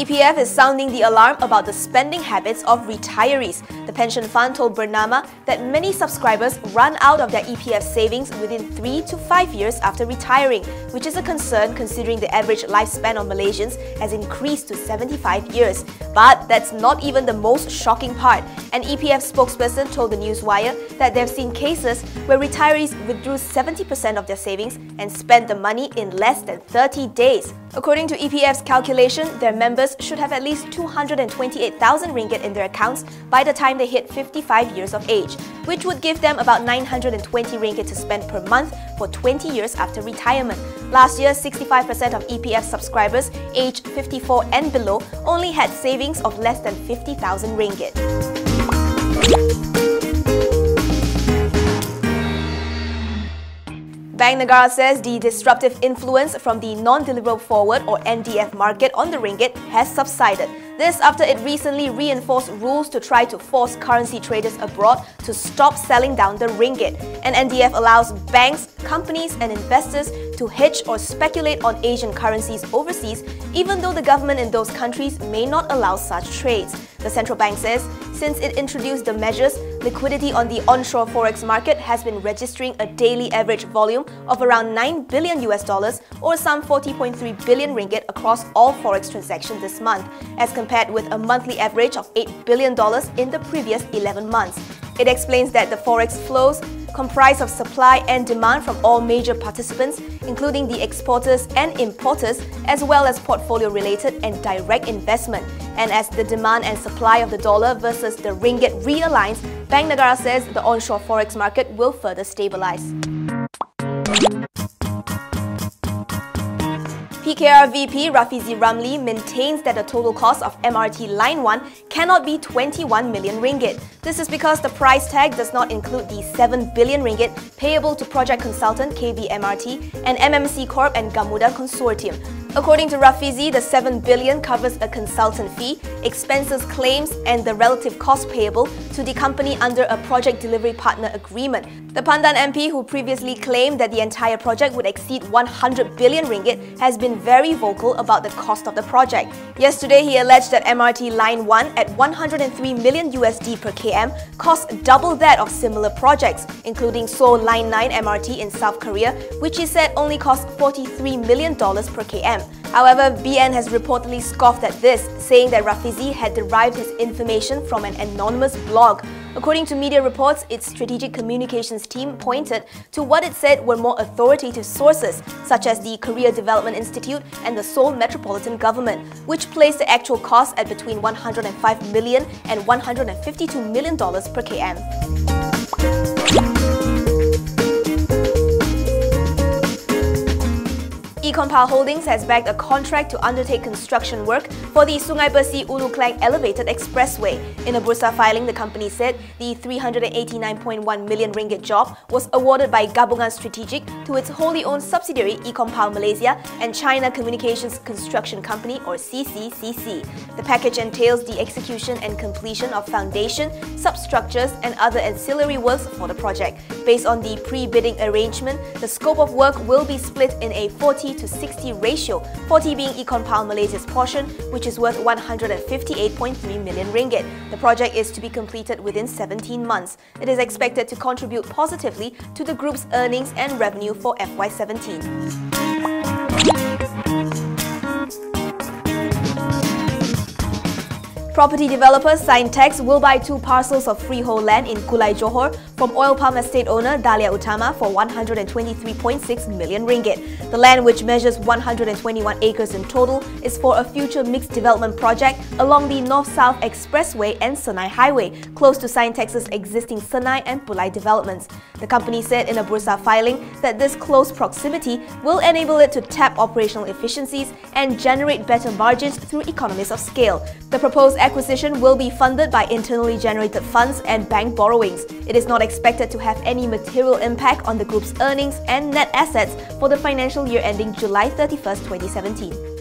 EPF is sounding the alarm about the spending habits of retirees. The pension fund told Bernama that many subscribers run out of their EPF savings within 3 to 5 years after retiring, which is a concern considering the average lifespan of Malaysians has increased to 75 years. But that's not even the most shocking part. An EPF spokesperson told the Newswire that they've seen cases where retirees withdrew 70% of their savings and spent the money in less than 30 days. According to EPF's calculation, their members should have at least 228,000 ringgit in their accounts by the time they hit 55 years of age, which would give them about 920 ringgit to spend per month for 20 years after retirement. Last year, 65% of EPF subscribers aged 54 and below only had savings of less than 50,000 ringgit. Bank Negara says the disruptive influence from the non-deliverable forward or NDF market on the ringgit has subsided. This after it recently reinforced rules to try to force currency traders abroad to stop selling down the ringgit. And NDF allows banks, companies and investors to hedge or speculate on Asian currencies overseas, even though the government in those countries may not allow such trades. The central bank says since it introduced the measures, liquidity on the onshore forex market has been registering a daily average volume of around $9 billion or some 40.3 billion ringgit across all forex transactions this month, as compared with a monthly average of $8 billion in the previous 11 months. It explains that the forex flows comprise of supply and demand from all major participants, including the exporters and importers, as well as portfolio-related and direct investment. And as the demand and supply of the dollar versus the ringgit realigns, Bank Negara says the onshore forex market will further stabilize. PKR VP Rafizi maintains that the total cost of MRT Line 1 cannot be 21 million ringgit. This is because the price tag does not include the 7 billion ringgit payable to project consultant KB MRT and MMC Corp and Gamuda Consortium. According to Rafizi, the 7 billion covers a consultant fee, expenses, claims and the relative cost payable to the company under a project delivery partner agreement. The Pandan MP, who previously claimed that the entire project would exceed 100 billion ringgit, has been very vocal about the cost of the project. Yesterday, he alleged that MRT Line 1 at 103 million USD per km costs double that of similar projects, including Seoul Line 9 MRT in South Korea, which he said only cost $43 million per km. However, BN has reportedly scoffed at this, saying that Rafizi had derived his information from an anonymous blog. According to media reports, its strategic communications team pointed to what it said were more authoritative sources, such as the Korea Development Institute and the Seoul Metropolitan Government, which placed the actual cost at between $105 million and $152 million per km. Econpile Holdings has bagged a contract to undertake construction work for the Sungai Besi Ulu Klang Elevated Expressway. In a Bursa filing, the company said the 389.1 million ringgit job was awarded by Gabungan Strategic to its wholly owned subsidiary Econpile Malaysia and China Communications Construction Company or CCCC. The package entails the execution and completion of foundation, substructures and other ancillary works for the project. Based on the pre-bidding arrangement, the scope of work will be split in a 40 to 60 ratio, 40 being Econpile Malaysia's portion, which is worth 158.3 million ringgit. The project is to be completed within 17 months. It is expected to contribute positively to the group's earnings and revenue for FY17. Property developer Sintex will buy 2 parcels of freehold land in Kulai Johor from oil palm estate owner Dahlia Utama for 123.6 million ringgit. The land, which measures 121 acres in total, is for a future mixed development project along the North-South Expressway and Senai Highway, close to Sintex's existing Senai and Pulai developments. The company said in a Bursa filing that this close proximity will enable it to tap operational efficiencies and generate better margins through economies of scale. The proposed acquisition will be funded by internally generated funds and bank borrowings. It is not expected to have any material impact on the group's earnings and net assets for the financial year ending July 31st, 2017.